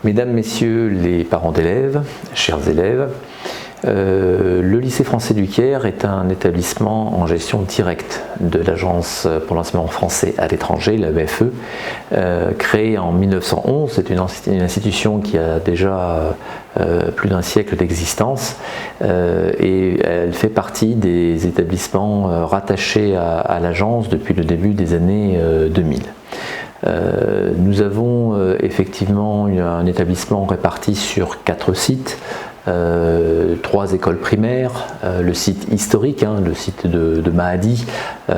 Mesdames, Messieurs les parents d'élèves, chers élèves, le lycée français du Caire est un établissement en gestion directe de l'Agence pour l'enseignement français à l'étranger, l'AEFE, créée en 1911. C'est une institution qui a déjà plus d'un siècle d'existence et elle fait partie des établissements rattachés à l'agence depuis le début des années 2000. Nous avons effectivement un établissement réparti sur 4 sites, 3 écoles primaires, le site historique, le site de Mahadi, où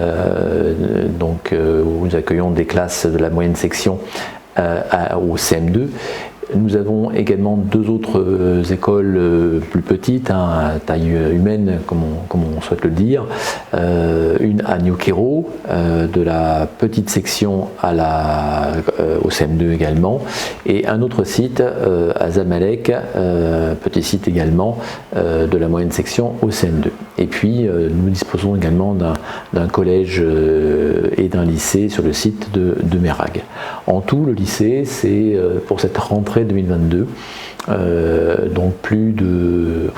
nous accueillons des classes de la moyenne section au CM2. Nous avons également 2 autres écoles plus petites, à taille humaine, comme on souhaite le dire. Une à New Cairo, de la petite section au CM2 également, et un autre site à Zamalek, petit site également, de la moyenne section au CM2. Et puis nous disposons également d'un collège et d'un lycée sur le site de Merag. En tout, le lycée, c'est pour cette rentrée 2022, donc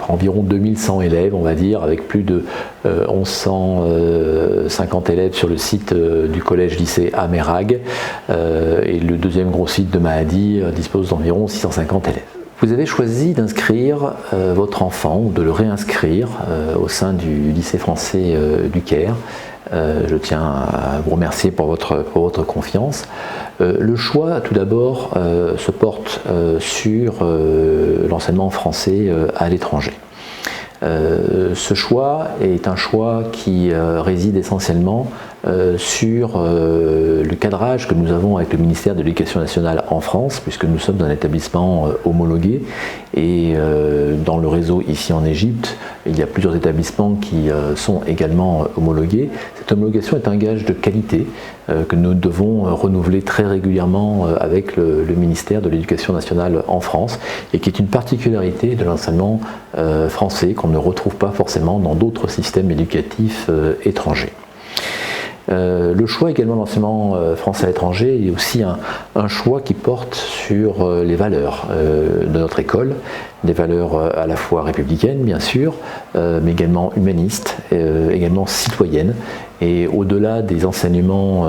environ 2100 élèves, on va dire, avec plus de 1150 élèves sur le site du collège-lycée à Merag, et le deuxième gros site de Mahadi dispose d'environ 650 élèves. Vous avez choisi d'inscrire votre enfant ou de le réinscrire au sein du lycée français du Caire. Je tiens à vous remercier pour votre confiance. Le choix, tout d'abord, se porte sur l'enseignement français à l'étranger. Ce choix est un choix qui réside essentiellement sur le cadrage que nous avons avec le ministère de l'Éducation nationale en France, puisque nous sommes un établissement homologué, et dans le réseau ici en Égypte, il y a plusieurs établissements qui sont également homologués. Cette homologation est un gage de qualité que nous devons renouveler très régulièrement avec le ministère de l'Éducation nationale en France, et qui est une particularité de l'enseignement français qu'on ne retrouve pas forcément dans d'autres systèmes éducatifs étrangers. Le choix également de l'enseignement français à l'étranger est aussi un choix qui porte sur les valeurs de notre école, des valeurs à la fois républicaines bien sûr, mais également humanistes, également citoyennes. Et au-delà des enseignements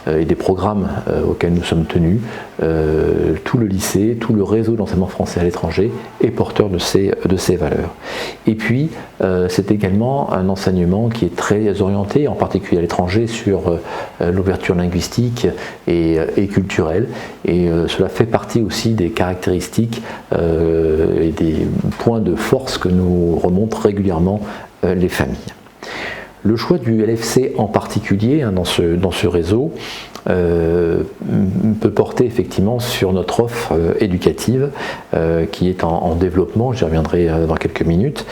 et des programmes auxquels nous sommes tenus, tout le lycée, tout le réseau d'enseignement français à l'étranger est porteur de ces valeurs. Et puis, c'est également un enseignement qui est très orienté, en particulier à l'étranger, sur l'ouverture linguistique et culturelle. Et cela fait partie aussi des caractéristiques et des points de force que nous remontent régulièrement les familles. Le choix du LFC en particulier dans ce réseau peut porter effectivement sur notre offre éducative qui est en développement, j'y reviendrai dans quelques minutes,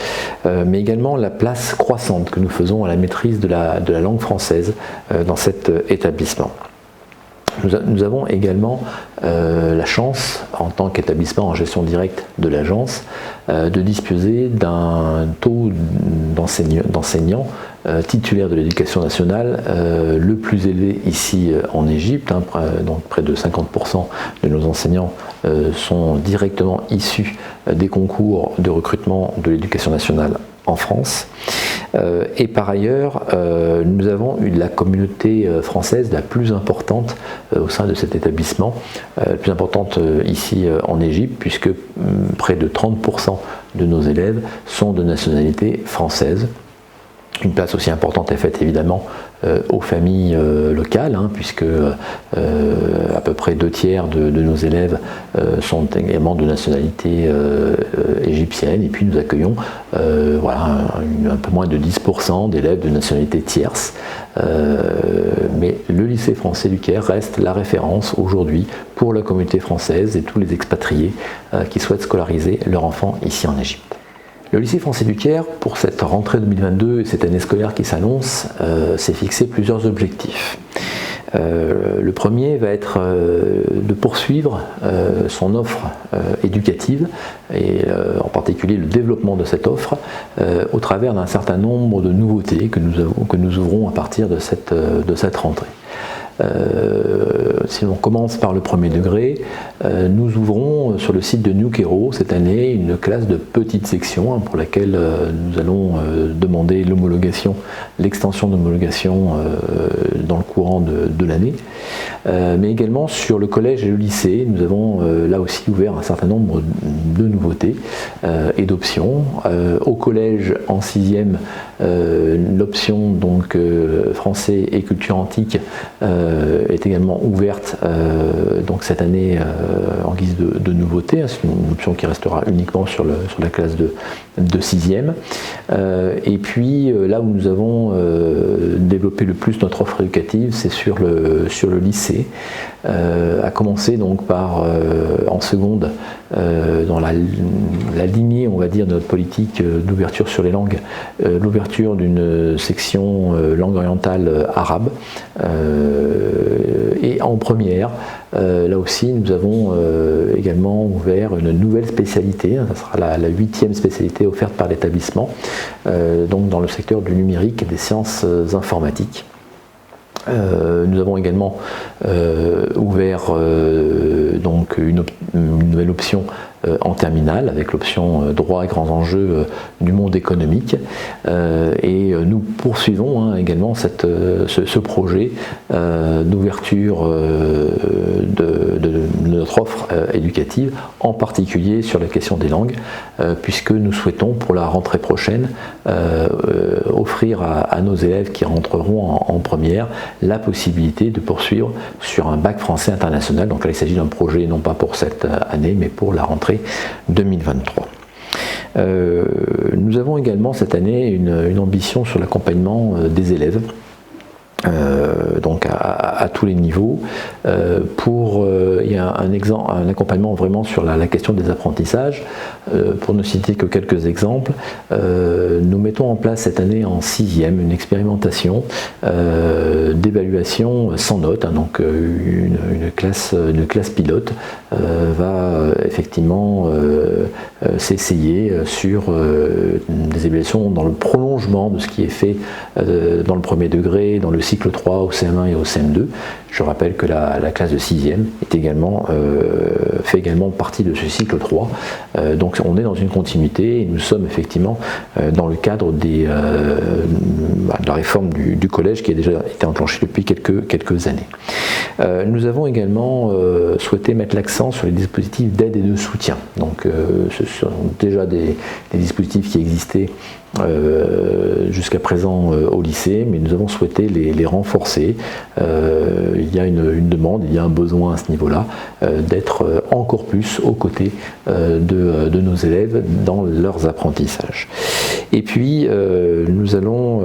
mais également la place croissante que nous faisons à la maîtrise de la langue française dans cet établissement. Nous avons également la chance, en tant qu'établissement en gestion directe de l'agence, de disposer d'un taux d'enseignants titulaires de l'éducation nationale le plus élevé ici en Égypte. Donc près de 50% de nos enseignants sont directement issus des concours de recrutement de l'éducation nationale en France. Et par ailleurs, nous avons la communauté française la plus importante au sein de cet établissement, la plus importante ici en Égypte, puisque près de 30% de nos élèves sont de nationalité française. Une place aussi importante est faite évidemment aux familles locales, puisque à peu près 2/3 de nos élèves sont également de nationalité égyptienne, et puis nous accueillons un peu moins de 10% d'élèves de nationalité tierce. Mais le lycée français du Caire reste la référence aujourd'hui pour la communauté française et tous les expatriés qui souhaitent scolariser leur enfant ici en Égypte. Le lycée français du Caire, pour cette rentrée 2022 et cette année scolaire qui s'annonce, s'est fixé plusieurs objectifs. Le premier va être de poursuivre son offre éducative et en particulier le développement de cette offre au travers d'un certain nombre de nouveautés que nous ouvrons à partir de cette rentrée. Si l'on commence par le premier degré, nous ouvrons sur le site de New Kero cette année une classe de petite section pour laquelle nous allons demander l'homologation, l'extension d'homologation dans le courant de l'année. Mais également sur le collège et le lycée, nous avons là aussi ouvert un certain nombre de nouveautés et d'options. Au collège en 6e, l'option donc français et culture antique est également ouverte donc cette année en guise de nouveauté. C'est une option qui restera uniquement sur la classe de 6e. Et puis là où nous avons développé le plus notre offre éducative, c'est sur le lycée, à commencer donc par en seconde dans la lignée, on va dire, de notre politique d'ouverture sur les langues, l'ouverture d'une section langue orientale arabe, et en première, là aussi nous avons également ouvert une nouvelle spécialité, ça sera la 8e spécialité offerte par l'établissement, donc dans le secteur du numérique et des sciences informatiques. Nous avons également ouvert donc une nouvelle option en terminale avec l'option droit et grands enjeux du monde économique, et nous poursuivons également ce projet d'ouverture de notre offre éducative, en particulier sur la question des langues, puisque nous souhaitons pour la rentrée prochaine offrir à nos élèves qui rentreront en première la possibilité de poursuivre sur un bac français international. Donc là il s'agit d'un projet non pas pour cette année mais pour la rentrée 2023. Nous avons également cette année une ambition sur l'accompagnement des élèves, donc à tous les niveaux. Il y a un accompagnement vraiment sur la question des apprentissages. Pour ne citer que quelques exemples, nous mettons en place cette année en 6e une expérimentation d'évaluation sans notes, donc une classe pilote va effectivement s'essayer sur des évaluations dans le prolongement de ce qui est fait dans le premier degré, dans le cycle 3 au CM1 et au CM2. Je rappelle que la classe de 6e est également, fait également partie de ce cycle 3. Donc on est dans une continuité et nous sommes effectivement dans le cadre de la réforme du collège qui a déjà été enclenchée depuis quelques années. Nous avons également souhaité mettre l'accent sur les dispositifs d'aide et de soutien. Donc ce sont déjà des dispositifs qui existaient jusqu'à présent au lycée, mais nous avons souhaité les renforcer. Il y a une demande, il y a un besoin à ce niveau-là d'être encore plus aux côtés de nos élèves dans leurs apprentissages. Et puis nous allons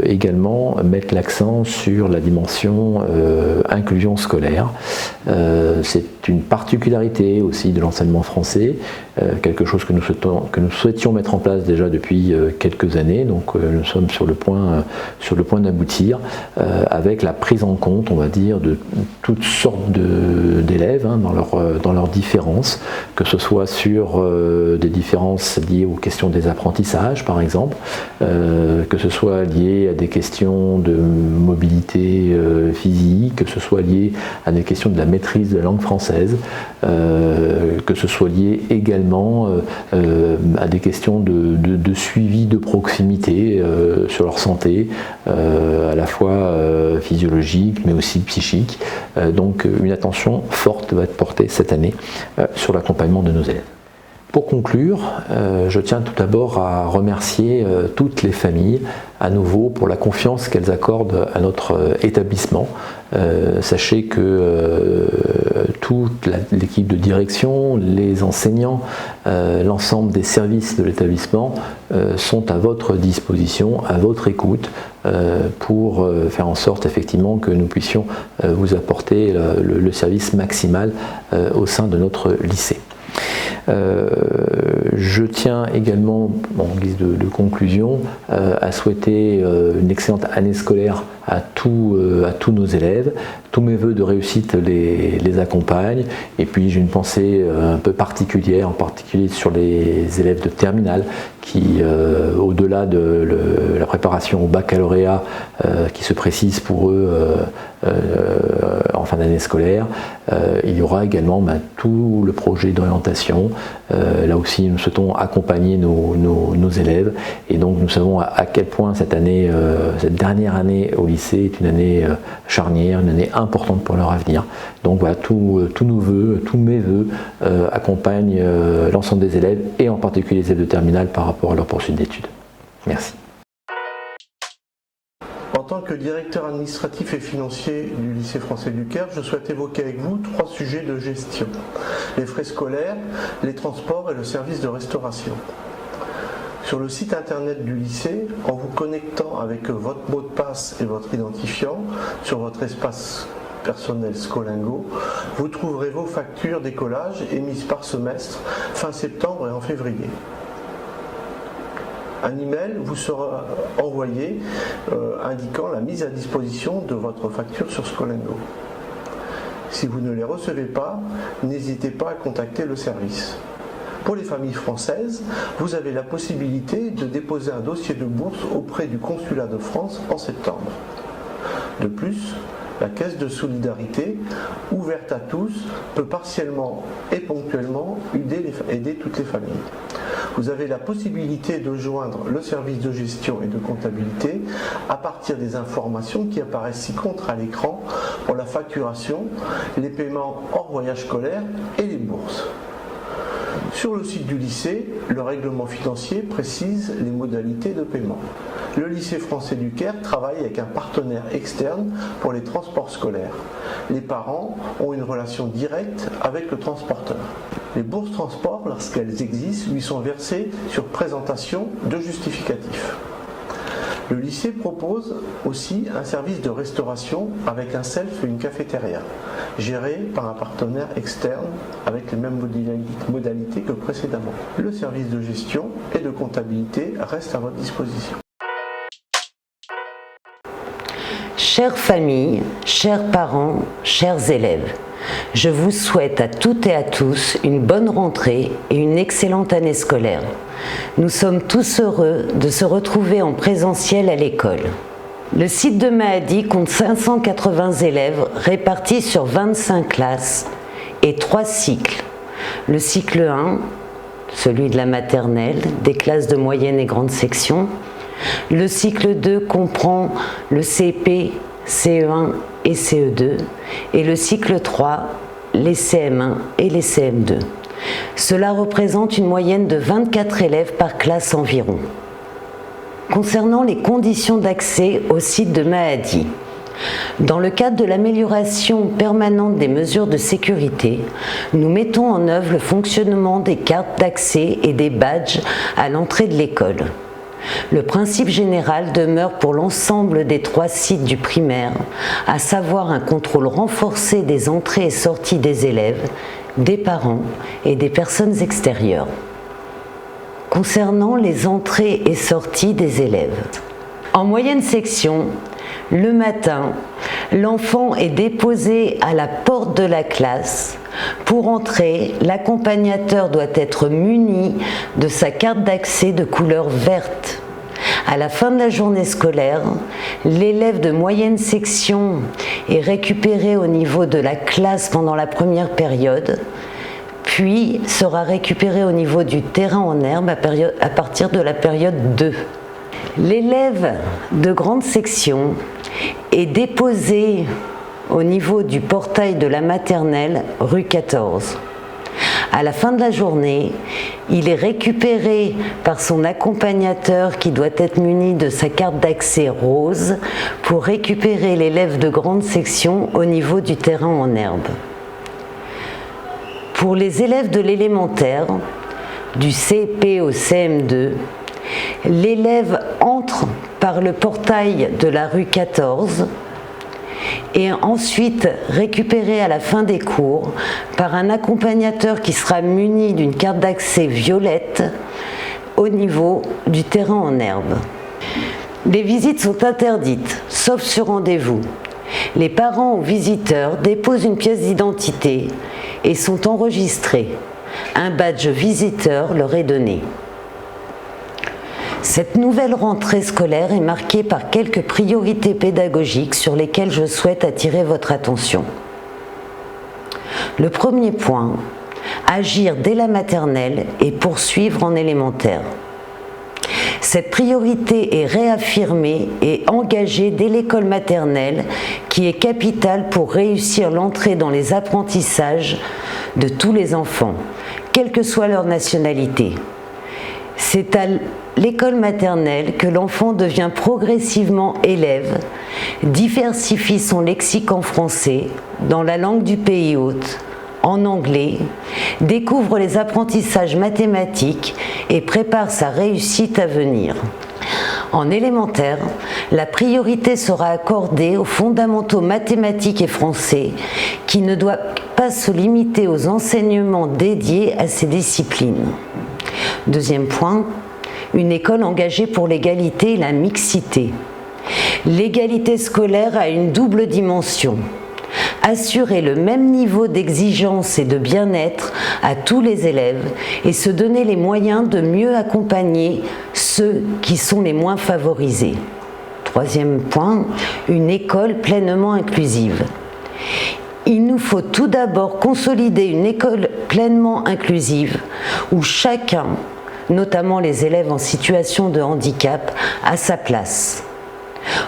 également mettre l'accent sur la dimension inclusion scolaire. C'est une particularité aussi de l'enseignement français, quelque chose que nous souhaitions mettre en place déjà depuis quelques années. Donc nous sommes sur le point d'aboutir avec la prise en compte, on va dire, de toutes sortes d'élèves dans leurs différences, que ce soit sur des différences liées aux questions des apprentissages par exemple, que ce soit lié à des questions de mobilité physique, que ce soit lié à des questions de la maîtrise de la langue française, que ce soit lié également à des questions de suivi de proximité sur leur santé, à la fois physiologique mais aussi psychique. Donc une attention forte va être portée cette année sur l'accompagnement de nos élèves. Pour conclure, je tiens tout d'abord à remercier toutes les familles à nouveau pour la confiance qu'elles accordent à notre établissement. Sachez que toute l'équipe de direction, les enseignants, l'ensemble des services de l'établissement sont à votre disposition, à votre écoute, pour faire en sorte effectivement que nous puissions vous apporter le service maximal au sein de notre lycée. Je tiens également, en guise de conclusion, à souhaiter une excellente année scolaire à tous nos élèves. Tous mes voeux de réussite les accompagnent. Et puis j'ai une pensée un peu particulière, en particulier sur les élèves de terminale qui, au-delà de la préparation au baccalauréat qui se précise pour eux en fin d'année scolaire, il y aura également tout le projet d'orientation. Là aussi, nous souhaitons accompagner nos élèves, et donc nous savons à quel point cette année, cette dernière année au lycée est une année charnière, une année importante pour leur avenir. Donc voilà, tous nos vœux, tous mes vœux accompagnent l'ensemble des élèves, et en particulier les élèves de terminale par rapport à leur poursuite d'études. Merci. En tant que directeur administratif et financier du lycée français du Caire, je souhaite évoquer avec vous 3 sujets de gestion: les frais scolaires, les transports et le service de restauration. Sur le site internet du lycée, en vous connectant avec votre mot de passe et votre identifiant sur votre espace personnel Scolingo, vous trouverez vos factures d'écolage émises par semestre fin septembre et en février. Un email vous sera envoyé indiquant la mise à disposition de votre facture sur Scolingo. Si vous ne les recevez pas, n'hésitez pas à contacter le service. Pour les familles françaises, vous avez la possibilité de déposer un dossier de bourse auprès du Consulat de France en septembre. De plus, la Caisse de solidarité, ouverte à tous, peut partiellement et ponctuellement aider toutes les familles. Vous avez la possibilité de joindre le service de gestion et de comptabilité à partir des informations qui apparaissent ci-contre à l'écran pour la facturation, les paiements hors voyage scolaire et les bourses. Sur le site du lycée, le règlement financier précise les modalités de paiement. Le lycée français du Caire travaille avec un partenaire externe pour les transports scolaires. Les parents ont une relation directe avec le transporteur. Les bourses transport, lorsqu'elles existent, lui sont versées sur présentation de justificatif. Le lycée propose aussi un service de restauration avec un self et une cafétéria, géré par un partenaire externe avec les mêmes modalités que précédemment. Le service de gestion et de comptabilité reste à votre disposition. Chères familles, chers parents, chers élèves, je vous souhaite à toutes et à tous une bonne rentrée et une excellente année scolaire. Nous sommes tous heureux de se retrouver en présentiel à l'école. Le site de Mahadi compte 580 élèves répartis sur 25 classes et 3 cycles. Le cycle 1, celui de la maternelle, des classes de moyenne et grande section. Le cycle 2 comprend le CP, CE1 et CE2, et le cycle 3, les CM1 et les CM2. Cela représente une moyenne de 24 élèves par classe environ. Concernant les conditions d'accès au site de Mahadi, dans le cadre de l'amélioration permanente des mesures de sécurité, nous mettons en œuvre le fonctionnement des cartes d'accès et des badges à l'entrée de l'école. Le principe général demeure pour l'ensemble des 3 sites du primaire, à savoir un contrôle renforcé des entrées et sorties des élèves, des parents et des personnes extérieures. Concernant les entrées et sorties des élèves, en moyenne section, le matin, l'enfant est déposé à la porte de la classe. Pour entrer, l'accompagnateur doit être muni de sa carte d'accès de couleur verte. À la fin de la journée scolaire, l'élève de moyenne section est récupéré au niveau de la classe pendant la première période, puis sera récupéré au niveau du terrain en herbe à partir de la période 2. L'élève de grande section est déposé au niveau du portail de la maternelle rue 14. À la fin de la journée, il est récupéré par son accompagnateur qui doit être muni de sa carte d'accès rose pour récupérer l'élève de grande section au niveau du terrain en herbe. Pour les élèves de l'élémentaire, du CP au CM2, l'élève entre par le portail de la rue 14 et ensuite récupéré à la fin des cours par un accompagnateur qui sera muni d'une carte d'accès violette au niveau du terrain en herbe. Les visites sont interdites, sauf sur rendez-vous. Les parents ou visiteurs déposent une pièce d'identité et sont enregistrés. Un badge visiteur leur est donné. Cette nouvelle rentrée scolaire est marquée par quelques priorités pédagogiques sur lesquelles je souhaite attirer votre attention. Le premier point, agir dès la maternelle et poursuivre en élémentaire. Cette priorité est réaffirmée et engagée dès l'école maternelle, qui est capitale pour réussir l'entrée dans les apprentissages de tous les enfants, quelle que soit leur nationalité. C'est à l'école maternelle que l'enfant devient progressivement élève, diversifie son lexique en français, dans la langue du pays hôte, en anglais, découvre les apprentissages mathématiques et prépare sa réussite à venir. En élémentaire, la priorité sera accordée aux fondamentaux mathématiques et français, qui ne doivent pas se limiter aux enseignements dédiés à ces disciplines. Deuxième point, une école engagée pour l'égalité et la mixité. L'égalité scolaire a une double dimension. Assurer le même niveau d'exigence et de bien-être à tous les élèves et se donner les moyens de mieux accompagner ceux qui sont les moins favorisés. Troisième point, une école pleinement inclusive. Il nous faut tout d'abord consolider une école pleinement inclusive où chacun, notamment les élèves en situation de handicap, a sa place.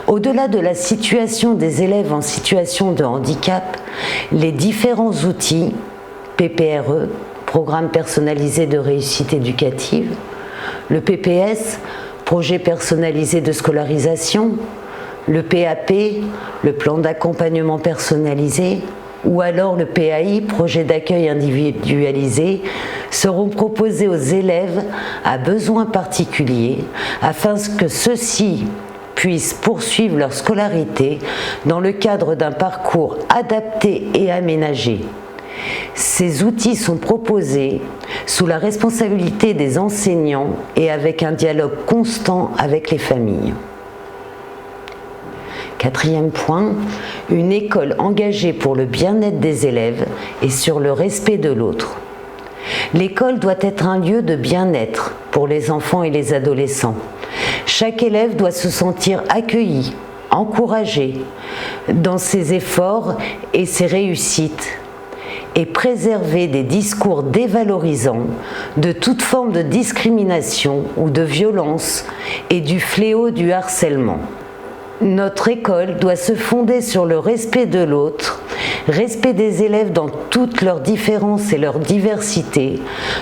Au-delà de la situation des élèves en situation de handicap, les différents outils, PPRE, Programme personnalisé de réussite éducative, le PPS, Projet personnalisé de scolarisation, le PAP, le plan d'accompagnement personnalisé, ou alors le PAI, Projet d'accueil individualisé, seront proposés aux élèves à besoins particuliers afin que ceux-ci puissent poursuivre leur scolarité dans le cadre d'un parcours adapté et aménagé. Ces outils sont proposés sous la responsabilité des enseignants et avec un dialogue constant avec les familles. Quatrième point, une école engagée pour le bien-être des élèves et sur le respect de l'autre. L'école doit être un lieu de bien-être pour les enfants et les adolescents. Chaque élève doit se sentir accueilli, encouragé dans ses efforts et ses réussites et préserver des discours dévalorisants de toute forme de discrimination ou de violence et du fléau du harcèlement. Notre école doit se fonder sur le respect de l'autre, respect des élèves dans toutes leurs différences et leur diversité,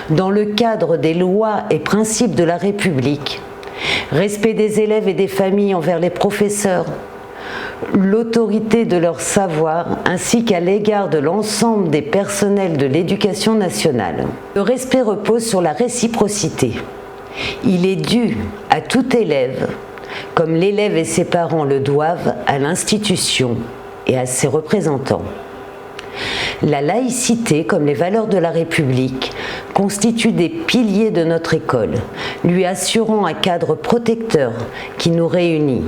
dans le cadre des lois et principes de la République, respect des élèves et des familles envers les professeurs, l'autorité de leur savoir ainsi qu'à l'égard de l'ensemble des personnels de l'éducation nationale. Le respect repose sur la réciprocité. Il est dû à tout élève, comme l'élève et ses parents le doivent à l'institution et à ses représentants. La laïcité, comme les valeurs de la République, constituent des piliers de notre école, lui assurant un cadre protecteur qui nous réunit.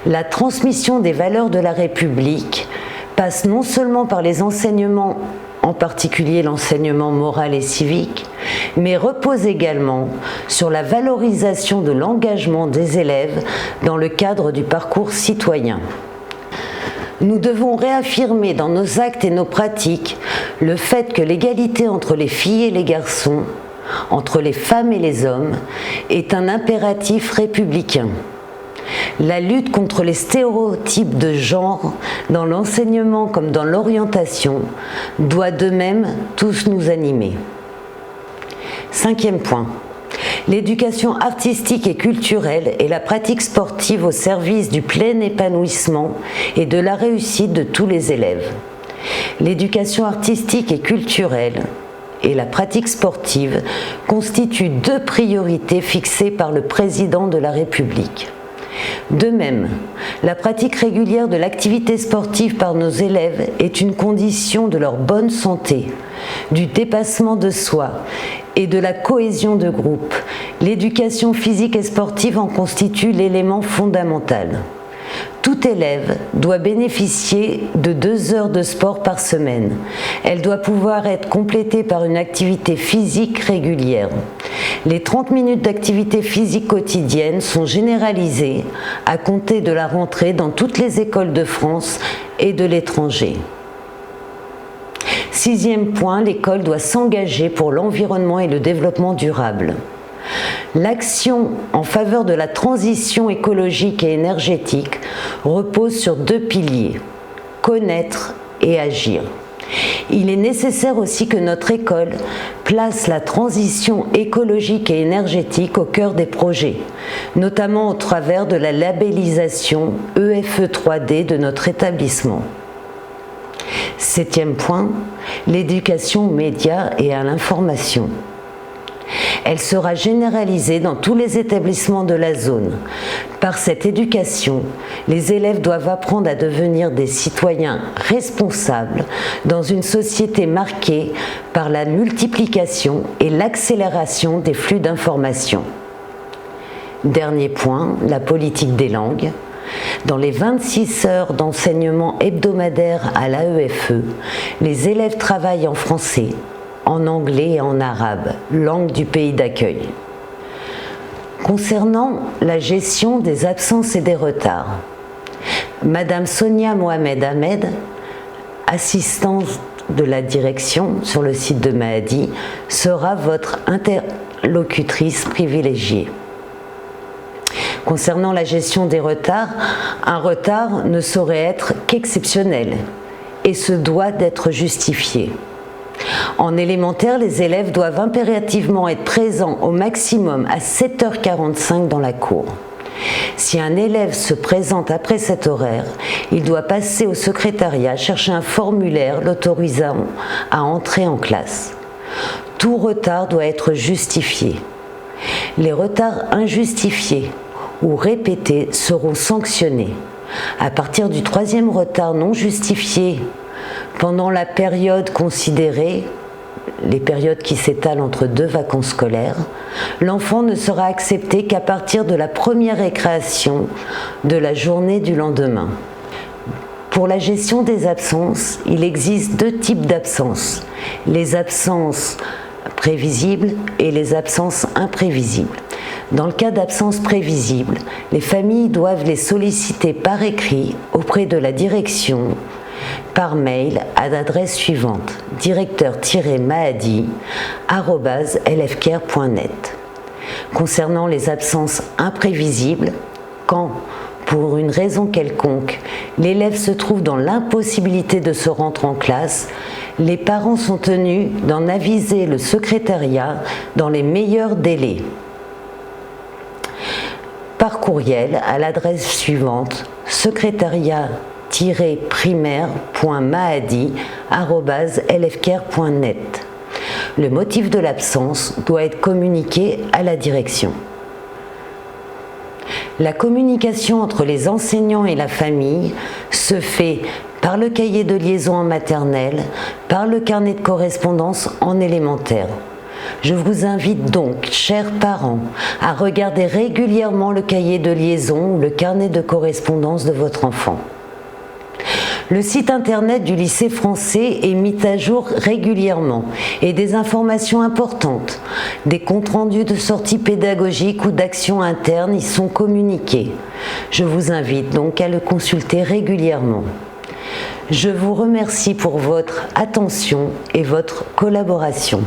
La transmission des valeurs de la République passe non seulement par les enseignements, en particulier l'enseignement moral et civique, mais repose également sur la valorisation de l'engagement des élèves dans le cadre du parcours citoyen. Nous devons réaffirmer dans nos actes et nos pratiques le fait que l'égalité entre les filles et les garçons, entre les femmes et les hommes, est un impératif républicain. La lutte contre les stéréotypes de genre dans l'enseignement comme dans l'orientation doit de même tous nous animer. Cinquième point. L'éducation artistique et culturelle et la pratique sportive au service du plein épanouissement et de la réussite de tous les élèves. L'éducation artistique et culturelle et la pratique sportive constituent deux priorités fixées par le président de la République. De même, la pratique régulière de l'activité sportive par nos élèves est une condition de leur bonne santé, du dépassement de soi et de la cohésion de groupe. L'éducation physique et sportive en constitue l'élément fondamental. Tout élève doit bénéficier de 2 heures de sport par semaine. Elle doit pouvoir être complétée par une activité physique régulière. Les 30 minutes d'activité physique quotidienne sont généralisées à compter de la rentrée dans toutes les écoles de France et de l'étranger. 6e point, l'école doit s'engager pour l'environnement et le développement durable. L'action en faveur de la transition écologique et énergétique repose sur 2 piliers, connaître et agir. Il est nécessaire aussi que notre école place la transition écologique et énergétique au cœur des projets, notamment au travers de la labellisation EFE 3D de notre établissement. 7e point, l'éducation aux médias et à l'information. Elle sera généralisée dans tous les établissements de la zone. Par cette éducation, les élèves doivent apprendre à devenir des citoyens responsables dans une société marquée par la multiplication et l'accélération des flux d'informations. Dernier point, la politique des langues. Dans les 26 heures d'enseignement hebdomadaire à l'AEFE, les élèves travaillent en français, en anglais et en arabe, langue du pays d'accueil. Concernant la gestion des absences et des retards, Madame Sonia Mohamed Ahmed, assistante de la direction sur le site de Mahadi, sera votre interlocutrice privilégiée. Concernant la gestion des retards, un retard ne saurait être qu'exceptionnel et se doit d'être justifié. En élémentaire, les élèves doivent impérativement être présents au maximum à 7h45 dans la cour. Si un élève se présente après cet horaire, il doit passer au secrétariat chercher un formulaire l'autorisant à entrer en classe. Tout retard doit être justifié. Les retards injustifiés ou répétés seront sanctionnés. À partir du 3e retard non justifié, pendant la période considérée, les périodes qui s'étalent entre 2 vacances scolaires, l'enfant ne sera accepté qu'à partir de la première récréation de la journée du lendemain. Pour la gestion des absences, il existe 2 types d'absences, les absences prévisibles et les absences imprévisibles. Dans le cas d'absences prévisibles, les familles doivent les solliciter par écrit auprès de la direction, par mail à l'adresse suivante directeur-mahadi@lfcare.net. Concernant les absences imprévisibles, quand, pour une raison quelconque, l'élève se trouve dans l'impossibilité de se rendre en classe, les parents sont tenus d'en aviser le secrétariat dans les meilleurs délais. Par courriel à l'adresse suivante secrétariat-primaire.mahadi@lfcare.net. Le motif de l'absence doit être communiqué à la direction. La communication entre les enseignants et la famille se fait par le cahier de liaison en maternelle, par le carnet de correspondance en élémentaire. Je vous invite donc, chers parents, à regarder régulièrement le cahier de liaison ou le carnet de correspondance de votre enfant. Le site internet du lycée français est mis à jour régulièrement et des informations importantes, des comptes rendus de sorties pédagogiques ou d'actions internes y sont communiqués. Je vous invite donc à le consulter régulièrement. Je vous remercie pour votre attention et votre collaboration.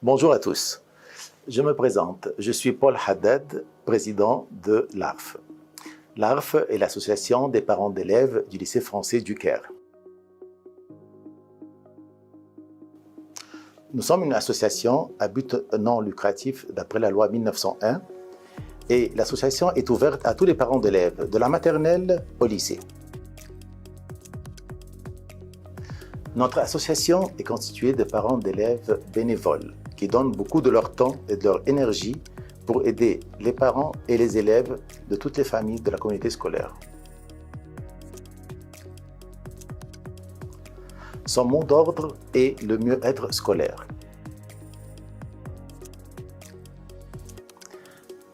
Bonjour à tous, je me présente, je suis Paul Haddad, président de l'ARF. L'ARF est l'association des parents d'élèves du lycée français du Caire. Nous sommes une association à but non lucratif d'après la loi 1901 et l'association est ouverte à tous les parents d'élèves, de la maternelle au lycée. Notre association est constituée de parents d'élèves bénévoles qui donnent beaucoup de leur temps et de leur énergie pour aider les parents et les élèves de toutes les familles de la communauté scolaire. Son mot d'ordre est le mieux-être scolaire.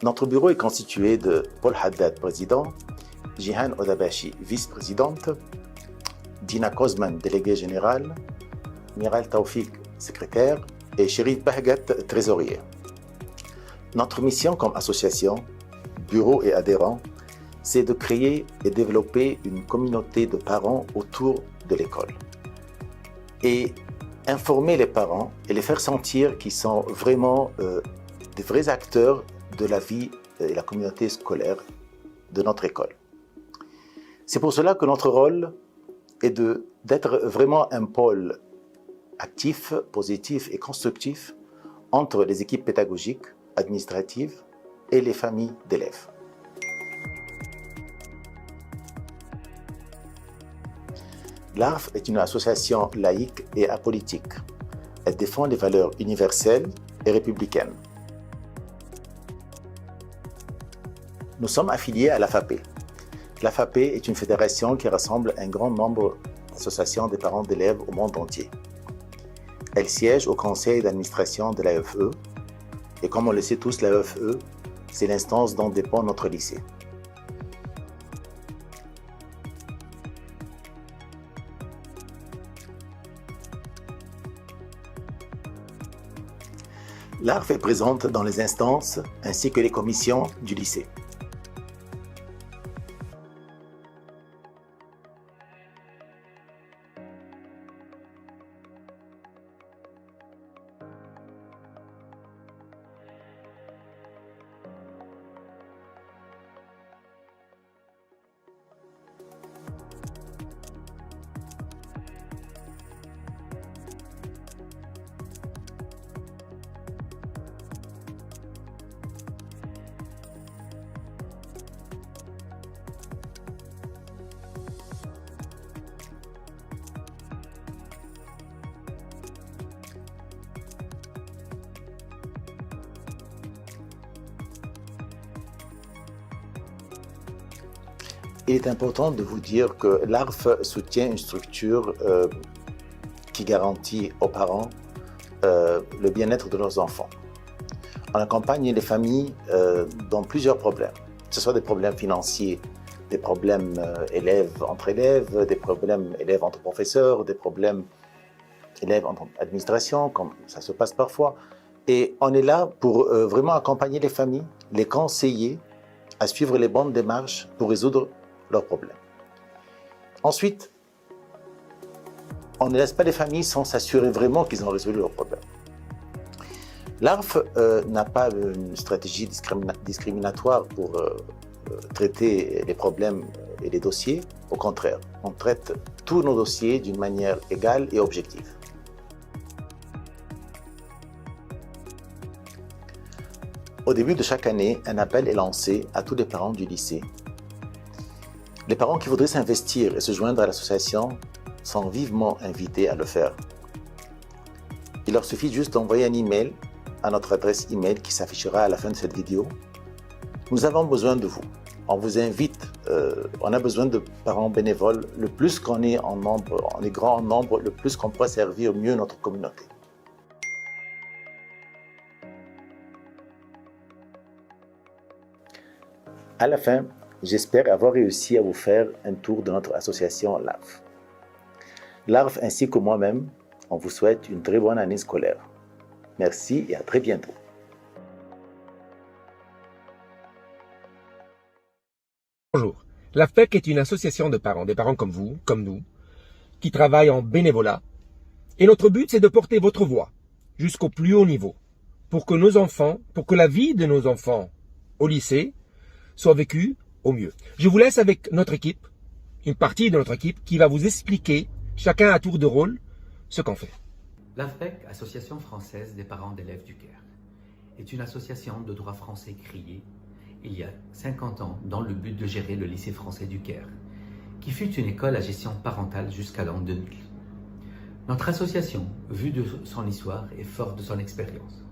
Notre bureau est constitué de Paul Haddad, président, Jihan Odabashi, vice-présidente, Dina Kozman, déléguée générale, Miral Taoufik, secrétaire, et Chérif Bahgat, trésorier. Notre mission comme association, bureau et adhérents, c'est de créer et développer une communauté de parents autour de l'école. Et informer les parents et les faire sentir qu'ils sont vraiment des vrais acteurs de la vie et la communauté scolaire de notre école. C'est pour cela que notre rôle est d'être vraiment un pôle actif, positif et constructif entre les équipes pédagogiques, administratives et les familles d'élèves. L'ARF est une association laïque et apolitique. Elle défend les valeurs universelles et républicaines. Nous sommes affiliés à l'AFAP. L'AFAP est une fédération qui rassemble un grand nombre d'associations des parents d'élèves au monde entier. Elle siège au conseil d'administration de l'AFE et comme on le sait tous, l'AFE, c'est l'instance dont dépend notre lycée. L'ARF est présente dans les instances ainsi que les commissions du lycée. Il est important de vous dire que l'ARF soutient une structure qui garantit aux parents le bien-être de leurs enfants. On accompagne les familles dans plusieurs problèmes, que ce soit des problèmes financiers, des problèmes élèves entre élèves, des problèmes élèves entre professeurs, des problèmes élèves entre administration, comme ça se passe parfois. Et on est là pour vraiment accompagner les familles, les conseiller à suivre les bonnes démarches pour résoudre leurs problèmes. Ensuite, on ne laisse pas les familles sans s'assurer vraiment qu'ils ont résolu leurs problèmes. L'ARF n'a pas une stratégie discriminatoire pour traiter les problèmes et les dossiers. Au contraire, on traite tous nos dossiers d'une manière égale et objective. Au début de chaque année, un appel est lancé à tous les parents du lycée. Les parents qui voudraient s'investir et se joindre à l'association sont vivement invités à le faire. Il leur suffit juste d'envoyer un email à notre adresse email qui s'affichera à la fin de cette vidéo. Nous avons besoin de vous. On vous invite, on a besoin de parents bénévoles. Le plus qu'on est en nombre, on est grand en nombre, le plus qu'on pourra servir mieux notre communauté. À la fin, j'espère avoir réussi à vous faire un tour de notre association l'ARF. L'ARF ainsi que moi-même, on vous souhaite une très bonne année scolaire. Merci et à très bientôt. Bonjour, l'AFPEC est une association de parents, des parents comme vous, comme nous, qui travaillent en bénévolat. Et notre but, c'est de porter votre voix jusqu'au plus haut niveau pour que nos enfants, pour que la vie de nos enfants au lycée soit vécue au mieux. Je vous laisse avec notre équipe, une partie de notre équipe qui va vous expliquer, chacun à tour de rôle, ce qu'on fait. L'AFPEC, Association française des parents d'élèves du Caire, est une association de droit français créée il y a 50 ans dans le but de gérer le lycée français du Caire, qui fut une école à gestion parentale jusqu'à l'an 2000. Notre association, vue de son histoire, est forte de son expérience.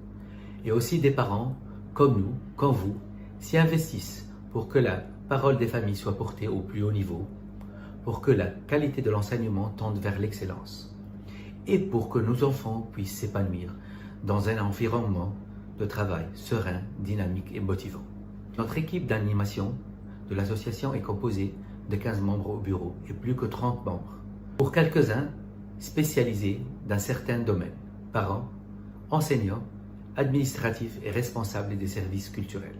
Et aussi des parents, comme nous, comme vous, s'y investissent pour que la parole des familles soit portée au plus haut niveau, pour que la qualité de l'enseignement tende vers l'excellence et pour que nos enfants puissent s'épanouir dans un environnement de travail serein, dynamique et motivant. Notre équipe d'animation de l'association est composée de 15 membres au bureau et plus que 30 membres. Pour quelques-uns spécialisés dans certains domaines, parents, enseignants, administratifs et responsables des services culturels.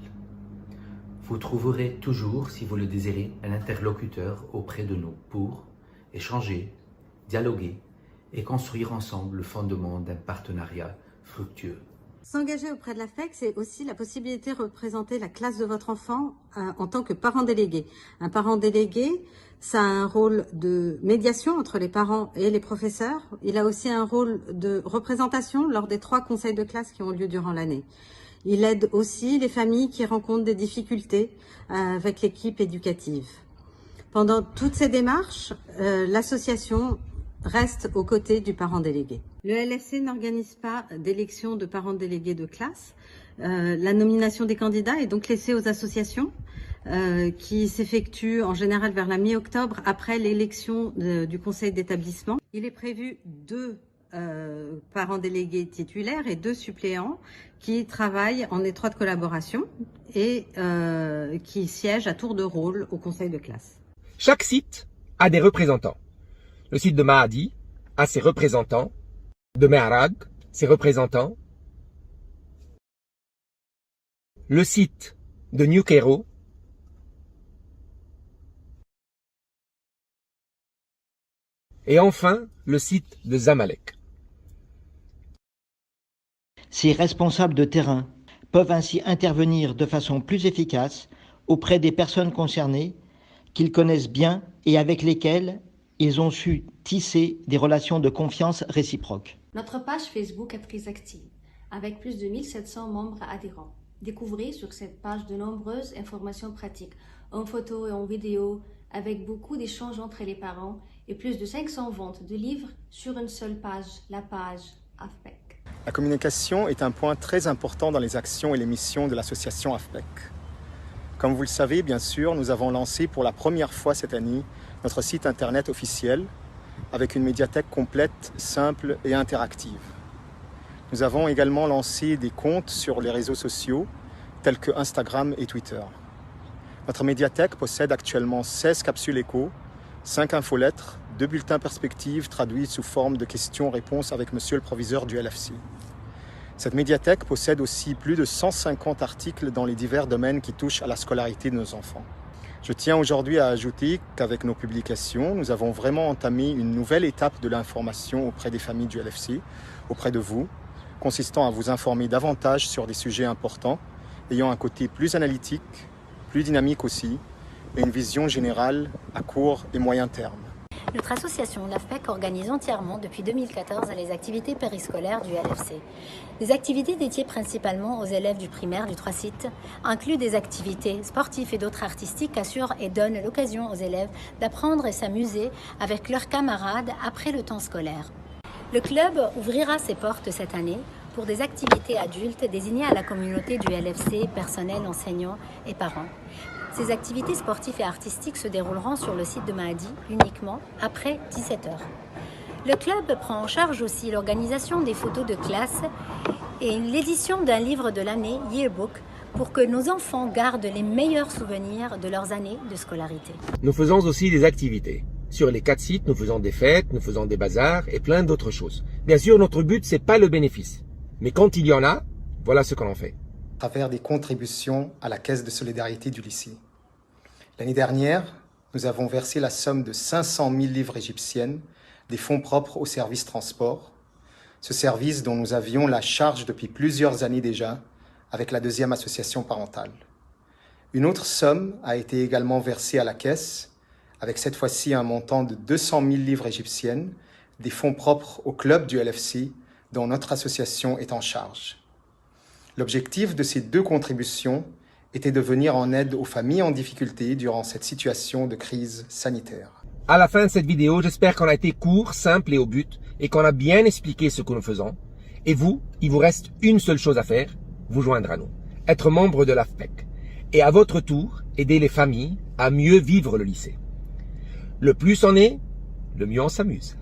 Vous trouverez toujours, si vous le désirez, un interlocuteur auprès de nous pour échanger, dialoguer et construire ensemble le fondement d'un partenariat fructueux. S'engager auprès de l'AFPEC, c'est aussi la possibilité de représenter la classe de votre enfant en tant que parent délégué. Un parent délégué, ça a un rôle de médiation entre les parents et les professeurs. Il a aussi un rôle de représentation lors des 3 conseils de classe qui ont lieu durant l'année. Il aide aussi les familles qui rencontrent des difficultés avec l'équipe éducative. Pendant toutes ces démarches, l'association reste aux côtés du parent délégué. Le LFC n'organise pas d'élection de parents délégués de classe. La nomination des candidats est donc laissée aux associations qui s'effectuent en général vers la mi-octobre après l'élection du conseil d'établissement. Il est prévu 2 parents délégués titulaires et 2 suppléants qui travaillent en étroite collaboration et qui siègent à tour de rôle au conseil de classe. Chaque site a des représentants. Le site de Mahadi a ses représentants, de Mehrag, ses représentants. Le site de New Cairo et enfin le site de Zamalek. Ces responsables de terrain peuvent ainsi intervenir de façon plus efficace auprès des personnes concernées qu'ils connaissent bien et avec lesquelles ils ont su tisser des relations de confiance réciproques. Notre page Facebook est très active, avec plus de 1700 membres adhérents. Découvrez sur cette page de nombreuses informations pratiques, en photo et en vidéo, avec beaucoup d'échanges entre les parents et plus de 500 ventes de livres sur une seule page, la page AFPEC. La communication est un point très important dans les actions et les missions de l'association AFPEC. Comme vous le savez, bien sûr, nous avons lancé pour la première fois cette année notre site internet officiel avec une médiathèque complète, simple et interactive. Nous avons également lancé des comptes sur les réseaux sociaux tels que Instagram et Twitter. Notre médiathèque possède actuellement 16 capsules échos, 5 infolettres, 2 bulletins perspectives traduits sous forme de questions-réponses avec monsieur le proviseur du LFC. Cette médiathèque possède aussi plus de 150 articles dans les divers domaines qui touchent à la scolarité de nos enfants. Je tiens aujourd'hui à ajouter qu'avec nos publications, nous avons vraiment entamé une nouvelle étape de l'information auprès des familles du LFC, auprès de vous, consistant à vous informer davantage sur des sujets importants, ayant un côté plus analytique, plus dynamique aussi, et une vision générale à court et moyen terme. Notre association, l'AFPEC, organise entièrement depuis 2014 les activités périscolaires du LFC. Des activités dédiées principalement aux élèves du primaire du 3 sites incluent des activités sportives et d'autres artistiques, assurent et donnent l'occasion aux élèves d'apprendre et s'amuser avec leurs camarades après le temps scolaire. Le club ouvrira ses portes cette année pour des activités adultes désignées à la communauté du LFC, personnel, enseignants et parents. Ces activités sportives et artistiques se dérouleront sur le site de Mahadi uniquement après 17h. Le club prend en charge aussi l'organisation des photos de classe et l'édition d'un livre de l'année, Yearbook, pour que nos enfants gardent les meilleurs souvenirs de leurs années de scolarité. Nous faisons aussi des activités. Sur les 4 sites, nous faisons des fêtes, nous faisons des bazars et plein d'autres choses. Bien sûr, notre but, c'est pas le bénéfice. Mais quand il y en a, voilà ce que l'on fait. À travers des contributions à la caisse de solidarité du lycée. L'année dernière, nous avons versé la somme de 500 000 livres égyptiennes, des fonds propres au service transport, ce service dont nous avions la charge depuis plusieurs années déjà, avec la 2e association parentale. Une autre somme a été également versée à la caisse, avec cette fois-ci un montant de 200 000 livres égyptiennes, des fonds propres au club du LFC, dont notre association est en charge. L'objectif de ces 2 contributions était de venir en aide aux familles en difficulté durant cette situation de crise sanitaire. À la fin de cette vidéo, j'espère qu'on a été court, simple et au but et qu'on a bien expliqué ce que nous faisons. Et vous, il vous reste une seule chose à faire, vous joindre à nous, être membre de l'AFPEC et à votre tour, aider les familles à mieux vivre le lycée. Le plus on est, le mieux on s'amuse.